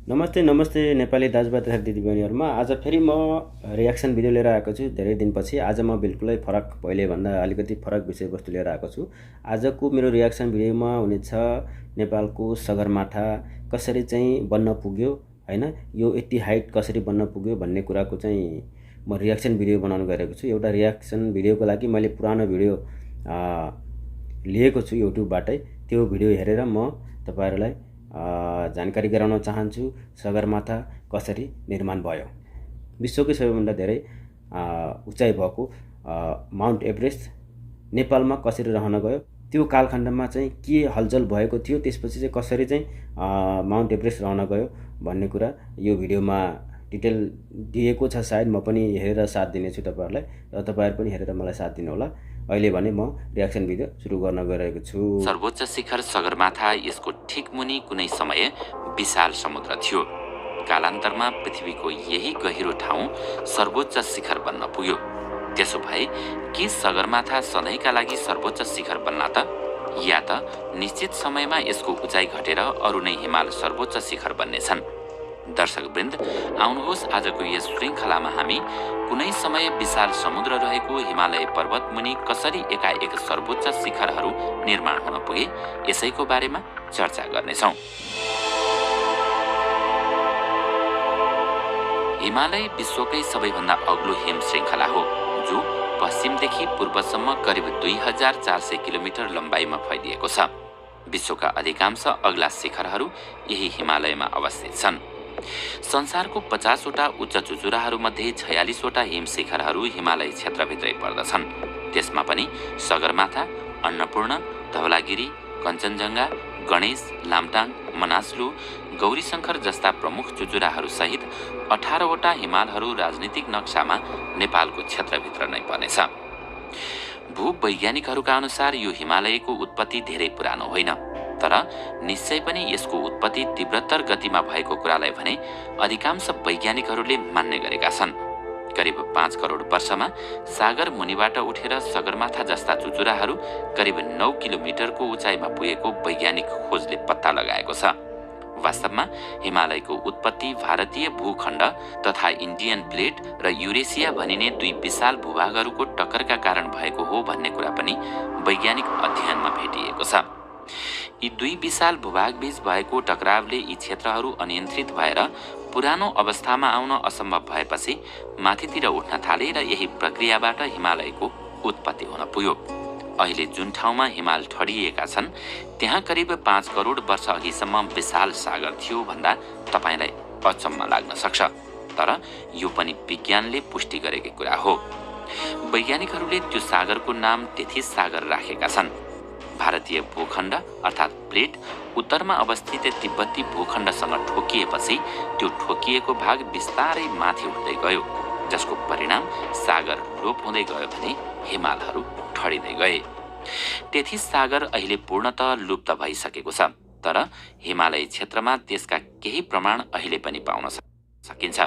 नमस्ते नमस्ते नेपाली दाजुभाइ तथा दिदीबहिनीहरूमा आज फेरि म रियाक्सन भिडियो लिएर आएको छु। धेरै दिनपछि आज म बिल्कुलै फरक, पहिलेभन्दा अलिकति फरक विषयवस्तु लिएर आएको छु। आजको मेरो रियाक्सन भिडियोमा हुनेछ नेपालको सगरमाथा कसरी चाहिँ बन्न पुग्यो हैन, यो यति हाइट कसरी बन्न पुग्यो भन्ने कुराको चाहिँ म रियाक्सन भिडियो बनाउन गइरहेको छु। एउटा रियाक्सन भिडियोको लागि मैले पुरानो भिडियो लिएको छु युट्युबबाटै। त्यो भिडियो हेरेर म तपाईहरुलाई जानकारी गराउन चाहन्छु सगरमाथा कसरी निर्माण भयो। विश्वकै सबैभन्दा धेरै उचाइ भएको माउन्ट एभरेस्ट नेपालमा कसरी रहन गयो, त्यो कालखण्डमा चाहिँ के हलचल भएको थियो, त्यसपछि चाहिँ कसरी चाहिँ माउन्ट एभरेस्ट रहन गयो भन्ने कुरा यो भिडियोमा डिटेल दिएको छ। सायद म पनि हेरेर साथ दिनेछु तपाईहरुलाई, र तपाईहरु पनि हेरेर मलाई साथ दिनुहोला। अहिले भने म रियाक्सन भिडियो सुरु गर्न गइरहेको छु। सर्वोच्च शिखर सगरमाथा, यसको ठिक मुनि कुनै समय विशाल समुद्र थियो। कालान्तरमा पृथ्वीको यही गहिरो ठाउँ सर्वोच्च शिखर बन्न पुग्यो। त्यसो भए के सगरमाथा सधैँका लागि सर्वोच्च शिखर बन्ला त, या त निश्चित समयमा यसको उचाइ घटेर अरू नै हिमाल सर्वोच्च शिखर बन्नेछन्? दर्शकवृन्द, आउनुहोस् आजको यस श्रृङ्खलामा हामी कुनै समय विशाल समुद्र रहेको हिमालय पर्वत मुनि कसरी एकाएक सर्वोच्च शिखरहरू निर्माण हुन पुगे, यसैको बारेमा चर्चा गर्नेछौँ। हिमालय विश्वकै सबैभन्दा अग्लो हिम श्रृङ्खला हो, जो पश्चिमदेखि पूर्वसम्म करिब 2400 किलोमिटर लम्बाइमा फैलिएको छ। विश्वका अधिकांश अग्ला शिखरहरू यही हिमालयमा अवस्थित छन्। संसारको 50 वटा उच्च चुचुराहरूमध्ये 46 वटा हिम शिखरहरू हिमालय क्षेत्रभित्रै पर्दछन्। त्यसमा पनि सगरमाथा, अन्नपूर्ण, धवलागिरी, कञ्चनजङ्घा, गणेश, लामटाङ, मनासलु, गौरीशङ्कर जस्ता प्रमुख चुचुराहरू सहित 18 वटा हिमालहरू राजनीतिक नक्सामा नेपालको क्षेत्रभित्र नै पर्नेछ। भूवैज्ञानिकहरूका अनुसार यो हिमालयको उत्पत्ति धेरै पुरानो होइन, तर निश्चय पनि यसको उत्पत्ति तीव्रतर गतिमा भएको कुरालाई भने अधिकांश वैज्ञानिकहरूले मान्ने गरेका छन्। करिब 5 करोड वर्षमा सागर मुनिबाट उठेर सगरमाथा जस्ता चुचुराहरू करिब 9 किलोमिटरको उचाइमा पुगेको वैज्ञानिक खोजले पत्ता लगाएको छ। वास्तवमा हिमालयको उत्पत्ति भारतीय भूखण्ड तथा इन्डियन प्लेट र युरेसिया भनिने दुई विशाल भूभागहरूको टक्करका कारण भएको हो भन्ने कुरा पनि वैज्ञानिक अध्ययनमा भेटिएको छ। यी दुई विशाल भूभागबीच भएको टकरावले यी क्षेत्रहरू अनियन्त्रित भएर पुरानो अवस्थामा आउन असम्भव भएपछि माथितिर उठ्न थाले र यही प्रक्रियाबाट हिमालयको उत्पत्ति हुन पुग्यो। अहिले जुन ठाउँमा हिमाल ठडिएका छन् त्यहाँ करिब 5 करोड वर्ष अघिसम्म विशाल सागर थियो भन्दा तपाईलाई अचम्म लाग्न सक्छ, तर यो पनि विज्ञानले पुष्टि गरेको कुरा हो। वैज्ञानिकहरूले त्यो सागरको नाम तेथिस सागर राखेका छन्। भारतीय भूखण्ड अर्थात् प्लेट उत्तरमा अवस्थित तिब्बती भूखण्डसँग ठोकिएपछि त्यो ठोकिएको भाग बिस्तारै माथि उठ्दै गयो, जसको परिणाम सागर लोप हुँदै गयो भने हिमालहरू ठडिँदै गए। तेथिस सागर अहिले पूर्णतः लुप्त भइसकेको छ, तर हिमालय क्षेत्रमा त्यसका केही प्रमाण अहिले पनि पाउन सकिन्छ।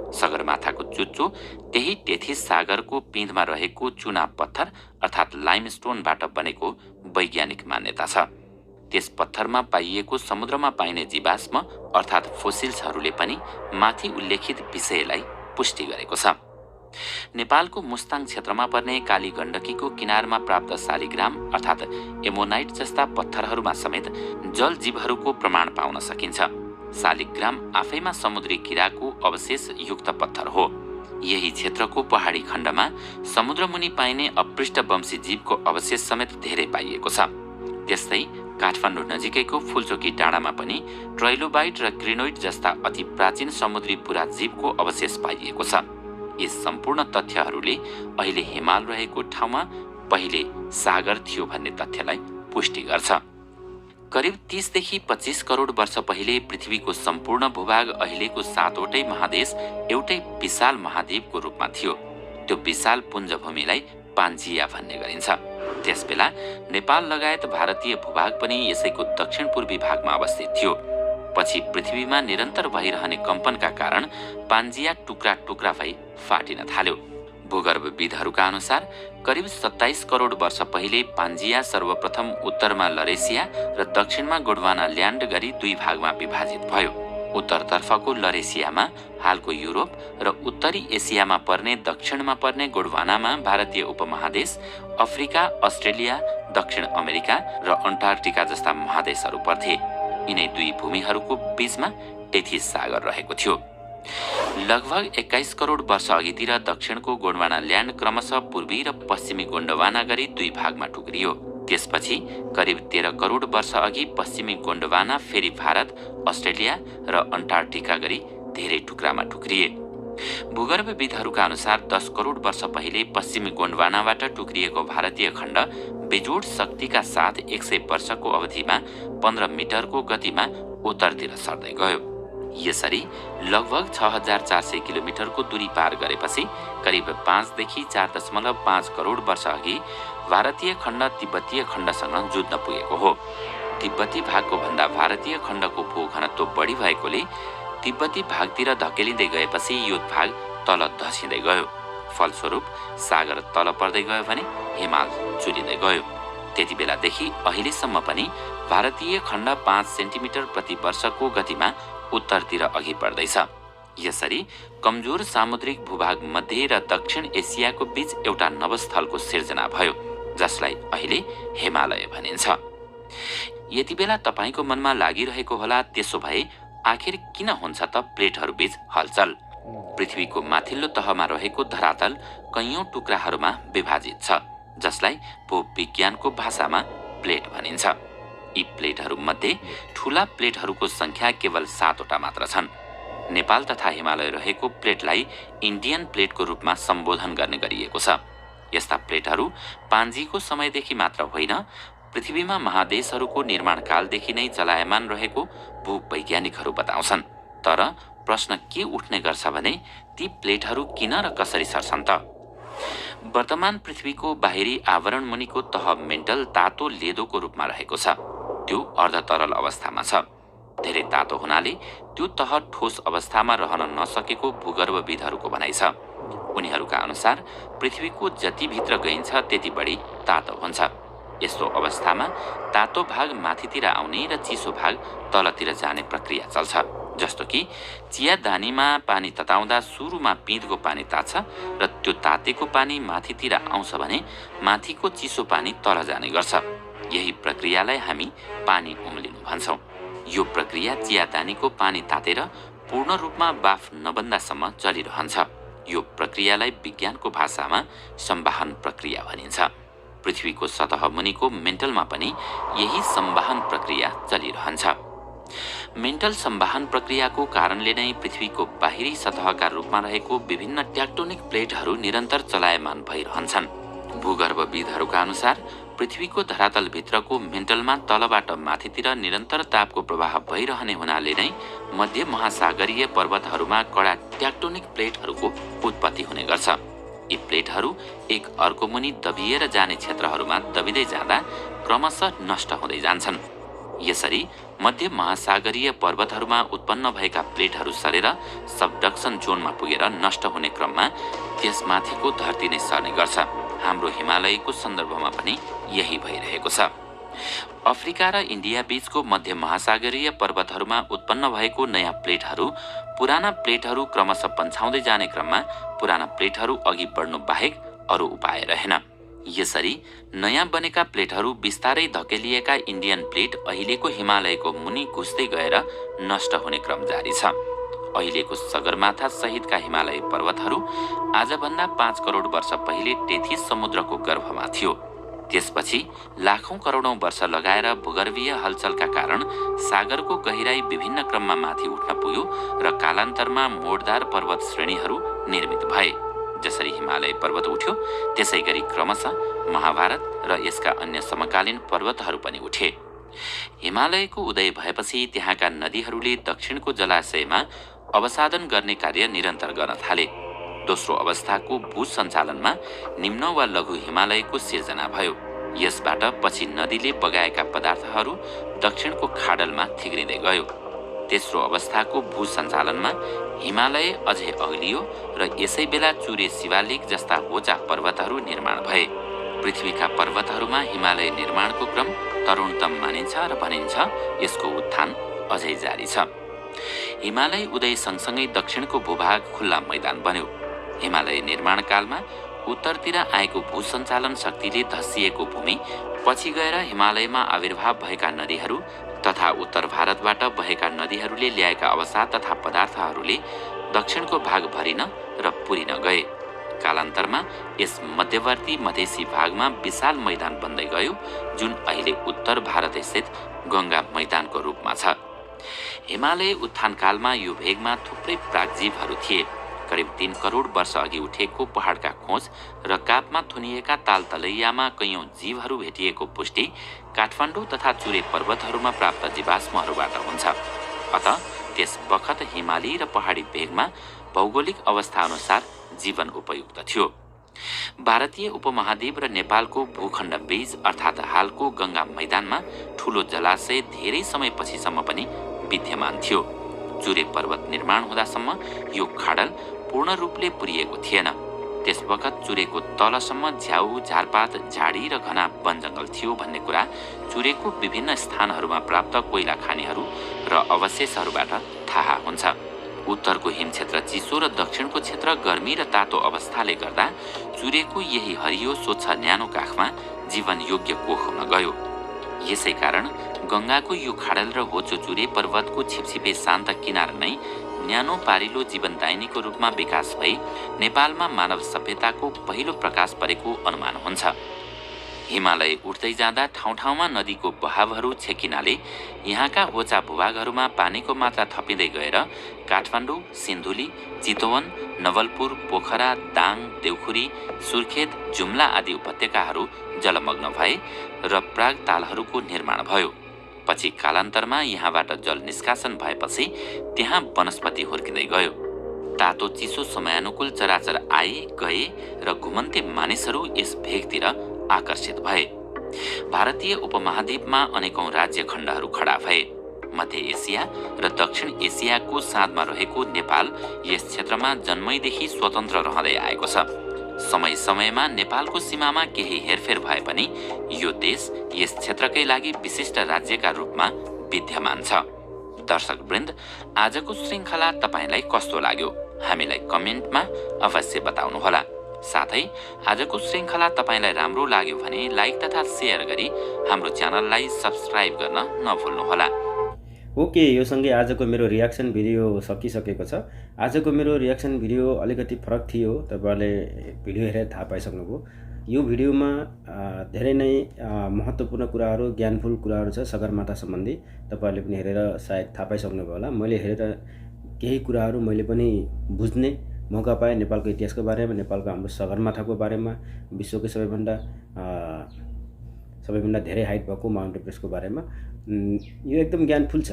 सगरमाथाको चुच्चो त्यही तेथिस सागरको पिँधमा रहेको चुना पत्थर अर्थात् लाइमस्टोनबाट बनेको वैज्ञानिक मान्यता छ। त्यस पत्थरमा पाइएको समुद्रमा पाइने जीवाश्म अर्थात् फोसिल्सहरूले पनि माथि उल्लेखित विषयलाई पुष्टि गरेको छ। नेपालको मुस्ताङ क्षेत्रमा पर्ने काली गण्डकीको किनारमा प्राप्त शालिग्राम अर्थात् एमोनाइट जस्ता पत्थरहरूमा समेत जल जीवहरूको प्रमाण पाउन सकिन्छ। शालिग्राम आफैमा समुद्री किराको अवशेष युक्त पत्थर हो। यही क्षेत्रको पहाडी खण्डमा समुद्रमुनि पाइने अपृष्ठवंशी जीवको अवशेष समेत धेरै पाइएको छ। त्यस्तै काठमाडौँ नजिकैको फुलचोकी डाँडामा पनि ट्राइलोबाइट र क्रिनोइड जस्ता अति प्राचीन समुद्री पुरा जीवको अवशेष पाइएको छ। यस सम्पूर्ण तथ्यहरूले अहिले हिमाल रहेको ठाउँमा पहिले सागर थियो भन्ने तथ्यलाई पुष्टि गर्छ। करिब 30 देखि 25 करोड वर्ष पहिले पृथ्वीको सम्पूर्ण भूभाग अहिलेको 7 वटै महादेश एउटै विशाल महाद्वीपको रूपमा थियो। त्यो विशाल पुञ्जभूमिलाई पान्जिया भन्ने गरिन्छ। त्यसबेला नेपाल लगायत भारतीय भूभाग पनि यसैको दक्षिण पूर्वी भागमा अवस्थित थियो। पछि पृथ्वीमा निरन्तर भइरहने कम्पनका कारण पान्जिया टुक्रा टुक्रा भई फाटिन थाल्यो। भूगर्भविदहरूका अनुसार करिब 27 करोड वर्ष पहिले पान्जिया सर्वप्रथम उत्तरमा लरेसिया र दक्षिणमा गोडवाना ल्यान्ड गरी दुई भागमा विभाजित भयो। उत्तरतर्फको लरेसियामा, हालको युरोप र उत्तरी एसियामा पर्ने दक्षिणमा पर्ने गोन्डवानामा भारतीय उपमहादेश, अफ्रिका, अस्ट्रेलिया, दक्षिण अमेरिका र अन्टार्कटिका जस्ता महादेशहरू पर्थे। यिनै दुई भूमिहरूको बीचमा टेथिस सागर रहेको थियो। लगभग 21 करोड वर्ष अघितिर दक्षिणको गोन्डवाना ल्यान्ड क्रमशः पूर्वी र पश्चिमी गोन्डवाना गरी दुई भागमा टुक्रियो। त्यसपछि करिब 13 करोड वर्ष अघि पश्चिमी गोन्डवाना फेरि भारत, अस्ट्रेलिया र अन्टार्कटिका गरी धेरै टुक्रामा टुक्रिए। भूगर्भविदहरूका अनुसार 10 करोड वर्ष पहिले पश्चिमी गोन्डवानाबाट टुक्रिएको भारतीय खण्ड बेजोड शक्तिका साथ 100 वर्षको अवधिमा 15 मिटरको गतिमा उत्तरतिर सर्दै गयो। यसरी लगभग 6400 किलोमिटरको दूरी पार गरेपछि करिब 5 देखि 4.5 करोड वर्ष अघि भारतीय खण्ड तिब्बतीय खण्डसँग जुझ्न पुगेको हो। तिब्बती भागको भन्दा भारतीय खण्डको भूघनत्व बढी भएकोले तिब्बती भागतिर धकेलिँदै गएपछि यो भाग तल धसिँदै गयो। फलस्वरूप सागर तल पर्दै गयो भने हिमाल चुलिँदै गयो। त्यति बेलादेखि अहिलेसम्म पनि भारतीय खण्ड 5 सेन्टिमिटर प्रति वर्षको गतिमा उत्तरतिर अघि बढ्दैछ। यसरी कमजोर सामुद्रिक भूभाग मध्य र दक्षिण एसियाको बीच एउटा नवस्थलको सिर्जना भयो, जसलाई अहिले हिमालय भनिन्छ। यति बेला तपाईको मनमा लागिरहेको होला, त्यसो भए आखिर किन हुन्छ त प्लेटहरू बीच हलचल? पृथ्वीको माथिल्लो तहमा रहेको धरातल कैयौं टुक्राहरूमा विभाजित छ, जसलाई भूविज्ञानको भाषामा प्लेट भनिन्छ। यी प्लेटहरू मध्ये ठूला प्लेटहरूको संख्या केवल 7 वटा मात्र छन्। नेपाल तथा हिमालय रहेको प्लेटलाई इन्डियन प्लेटको रूपमा सम्बोधन गर्ने गरिएको छ। यस्ता प्लेटहरू पाञ्जीको समयदेखि मात्र होइन, पृथ्वीमा महादेशहरूको निर्माण कालदेखि नै चलायमान रहेको भूवैज्ञानिकहरू बताउँछन्। तर प्रश्न के उठ्ने गर्छ भने ती प्लेटहरू किन र कसरी सर्छन् त? वर्तमान पृथ्वीको बाहिरी आवरण मुनिको तह मेन्टल तातो लेदोको रूपमा रहेको छ। त्यो अर्धतरल अवस्थामा छ। धेरै तातो हुनाले त्यो तह ठोस अवस्थामा रहन नसकेको भूगर्भविदहरूको भनाइ छ। उनीहरूका अनुसार पृथ्वीको जति भित्र गइन्छ त्यति बढी तातो हुन्छ। यस्तो अवस्थामा तातो भाग माथितिर आउने र चिसो भाग तलतिर जाने प्रक्रिया चल्छ। जस्तो कि चिया दानीमा पानी तताउँदा सुरुमा पिँधको पानी तात्छ र त्यो तातेको पानी माथितिर आउँछ भने माथिको चिसो पानी तल जाने गर्छ। यही प्रक्रियालाई हामी पानी उम्लिनु भन्छौँ। यो प्रक्रिया चिया दानीको पानी तातेर पूर्ण रूपमा बाफ नबन्दासम्म चलिरहन्छ। यो प्रक्रियालाई विज्ञानको भाषामा संवाहन प्रक्रिया भनिन्छ। पृथ्वीको सतह मुनिको मेन्टलमा पनि यही संवाहन प्रक्रिया चलिरहन्छ। मेन्टल संवाहन प्रक्रियाको कारणले नै पृथ्वीको बाहिरी सतहका रूपमा रहेको विभिन्न ट्याक्टोनिक प्लेटहरू निरन्तर चलायमान भइरहन्छन्। भूगर्भविदहरूका अनुसार पृथ्वीको धरातलभित्रको मेन्टलमा तलबाट माथितिर निरन्तर तापको प्रवाह भइरहने हुनाले नै मध्य महासागरीय पर्वतहरूमा कडा ट्याक्टोनिक प्लेटहरूको उत्पत्ति हुने गर्छ। यी प्लेटहरू एक अर्को मुनि दबिएर जाने क्षेत्रहरूमा दबिँदै जाँदा क्रमशः नष्ट हुँदै जान्छन्। यसरी मध्य महासागरीय पर्वतहरूमा उत्पन्न भएका प्लेटहरू सरेर सबडक्सन जोनमा पुगेर नष्ट हुने क्रममा त्यसमाथिको धरती नै सर्ने गर्छ। हाम्रो हिमालयको सन्दर्भमा पनि यही भइरहेको छ। अफ्रिका र इन्डिया बीचको मध्य महासागरीय पर्वतहरूमा उत्पन्न भएको नयाँ प्लेटहरू पुराना प्लेटहरू क्रमशः पन्छाउँदै जाने क्रममा पुराना प्लेटहरू अघि बढ्नु बाहेक अरू उपाय रहेन। यसरी नयाँ बनेका प्लेटहरू बिस्तारै धकेलिएका इन्डियन प्लेट अहिलेको हिमालयको मुनि घुस्दै गएर नष्ट हुने क्रम जारी छ। अहिलेको सगरमाथा सहितका हिमालय पर्वतहरू आजभन्दा 5 करोड वर्ष पहिले टेथिस समुद्रको गर्भमा थियो। त्यसपछि लाखौं करोडौं वर्ष लगाएर भूगर्भीय हलचलका कारण सागरको गहिराई विभिन्न क्रममा माथि उठ्न पुग्यो र कालान्तरमा मोडदार पर्वत श्रेणीहरू निर्मित भए। जसरी हिमालय पर्वत उठ्यो त्यसै गरी क्रमशः महाभारत र यसका अन्य समकालीन पर्वतहरू पनि उठे। हिमालयको उदय भएपछि त्यहाँका नदीहरूले दक्षिणको जलाशयमा अवसादन गर्ने कार्य निरन्तर गर्न थाले। दोस्रो अवस्थाको भू सञ्चालनमा निम्न वा लघु हिमालयको सिर्जना भयो। यसबाट पछि नदीले बगाएका पदार्थहरू दक्षिणको खाडलमा थिग्रिँदै गयो। तेस्रो अवस्थाको भू सञ्चालनमा हिमालय अझै अग्लियो र यसै बेला चुरे शिवालिक जस्ता होचा पर्वतहरू निर्माण भए। पृथ्वीका पर्वतहरूमा हिमालय निर्माणको क्रम तरुणतम मानिन्छ र भनिन्छ यसको उत्थान अझै जारी छ। हिमालय उदय सँगसँगै दक्षिणको भूभाग खुल्ला मैदान बन्यो। हिमालय निर्माण कालमा उत्तरतिर आएको भूसञ्चालन शक्तिले धसिएको भूमि पछि गएर हिमालयमा आविर्भाव भएका नदीहरू तथा उत्तर भारतबाट बहेका नदीहरूले ल्याएका अवसाद तथा पदार्थहरूले दक्षिणको भाग भरिन र पुरिन गए। कालान्तरमा यस मध्यवर्ती मधेसी भागमा विशाल मैदान बन्दै गयो, जुन अहिले उत्तर भारतस्थित गङ्गा मैदानको रूपमा छ। हिमालय उत्थानकालमा यो भेगमा थुप्रै प्रागजीवहरू थिए। करिब 3 करोड वर्ष अघि उठेको पहाडका खोज र कापमा थुनिएका ताल तलैयामा कैयौं जीवहरू भेटिएको पुष्टि काठमाडौँ तथा चुरे पर्वतहरूमा प्राप्त जीवाश्महरूबाट हुन्छ। अत त्यस बखत हिमाली र पहाडी भेगमा भौगोलिक अवस्था अनुसार जीवन उपयुक्त थियो। भारतीय उपमहाद्वीप र नेपालको भूखण्ड बीच अर्थात् हालको गङ्गा मैदानमा ठूलो जलाशय धेरै समयपछिसम्म पनि विद्यमान थियो। चुरे पर्वत निर्माण हुँदासम्म यो खाडल पूर्ण रूपले पुरिएको थिएन। त्यस बखत चुरेको तलसम्म झ्याउ, झारपात, झाडी र घना वन जङ्गल थियो भन्ने कुरा चुरेको विभिन्न स्थानहरूमा प्राप्त कोइला खानीहरू र अवशेषहरूबाट थाहा हुन्छ। उत्तरको हिम क्षेत्र चिसो र दक्षिणको क्षेत्र गर्मी र तातो अवस्थाले गर्दा चुरेको यही हरियो स्वच्छ न्यानो काखमा जीवन योग्य कोख हुन गयो। यसै कारण गङ्गाको यो खाडल र होचो चुरे पर्वतको छिपछिपे शान्त किनार नै न्यानो पारिलो जीवनदायिनीको रूपमा विकास भई नेपालमा मानव सभ्यताको पहिलो प्रकाश परेको अनुमान हुन्छ। हिमालय उठ्दै जाँदा ठाउँ ठाउँमा नदीको बहावहरू छेकिनाले यहाँका होचा भूभागहरूमा पानीको मात्रा थपिँदै गएर काठमाडौँ, सिन्धुली, चितवन, नवलपुर, पोखरा, दाङ, देउखुरी, सुर्खेत, जुम्ला आदि उपत्यकाहरू जलमग्न भए र प्राग तालहरूको निर्माण भयो। पछि कालान्तरमा यहाँबाट जल निष्कासन भएपछि त्यहाँ वनस्पति हुर्किँदै गयो। तातो चिसो समयानुकूल चराचर आए गए र घुमन्ते मानिसहरू यस भेगतिर आकर्षित भए। भारतीय उपमहाद्वीपमा अनेकौं राज्य खण्डहरू खडा भए। मध्य एसिया र दक्षिण एसियाको साँधमा रहेको नेपाल यस क्षेत्रमा जन्मैदेखि स्वतन्त्र रहँदै आएको छ। समय समयमा नेपालको सीमामा केही हेरफेर भए पनि यो देश यस क्षेत्रकै लागि विशिष्ट राज्यका रूपमा विद्यमान छ। दर्शकवृन्द, आजको श्रृङ्खला तपाईलाई कस्तो लाग्यो हामीलाई कमेन्टमा अवश्य बताउनुहोला। साथै आजको श्रृङ्खला तपाईलाई राम्रो लाग्यो भने लाइक तथा शेयर गरी हाम्रो च्यानललाई सब्स्क्राइब गर्न नभुल्नुहोला। ओके, यो सँगै आजको मेरो रियाक्सन भिडियो सकिसकेको छ। आजको मेरो रियाक्सन भिडियो अलिकति फरक थियो, तपाईहरुले भिडियो हेरेर थाहा पाइसक्नुभयो। यो भिडियोमा धेरै नै महत्त्वपूर्ण कुराहरू, ज्ञानफुल कुराहरू छ सगरमाथा सम्बन्धी। तपाईहरुले पनि हेरेर सायद थाहा पाइसक्नुभयो होला। मैले हेरेर केही कुराहरू मैले पनि बुझ्ने मौका पाएँ नेपालको इतिहासको बारेमा, नेपालको हाम्रो सगरमाथाको बारेमा, विश्वकै सबैभन्दा धेरै हाइट भएको माउन्ट एभरेस्टको बारेमा। यो एकदम ज्ञानफुल छ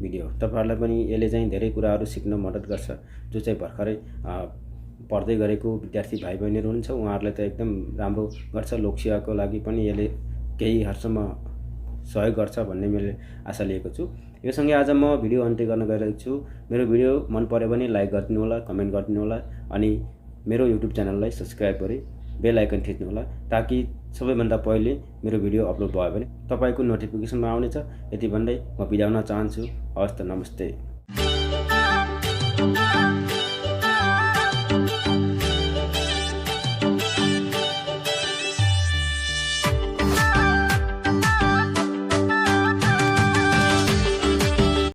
भिडियो। तपाईहरुलाई पनि यसले चाहिँ धेरै कुराहरू सिक्न मद्दत गर्छ। जो चाहिँ भर्खरै पढ्दै गरेको विद्यार्थी भाइ बहिनीहरू हुनुहुन्छ, उहाँहरूलाई त एकदम राम्रो गर्छ। लोकसेवाको लागि पनि यसले केही हदसम्म सहयोग गर्छ भन्ने मैले आशा लिएको छु। यो सँगै आज म भिडियो अन्त्य गर्न गइरहेको छु। मेरो भिडियो मन पर्यो भने लाइक गरिदिनु होला, कमेन्ट गरिदिनु होला, अनि मेरो युट्युब च्यानललाई सब्स्क्राइब गरी बेल आइकन थिच्नु होला, ताकि सबैभन्दा पहिले मेरो भिडियो अपलोड भयो भने तपाईको नोटिफिकेसनमा आउनेछ। यति भन्दै म बिदा हुन चाहन्छु। हवस् त, नमस्ते।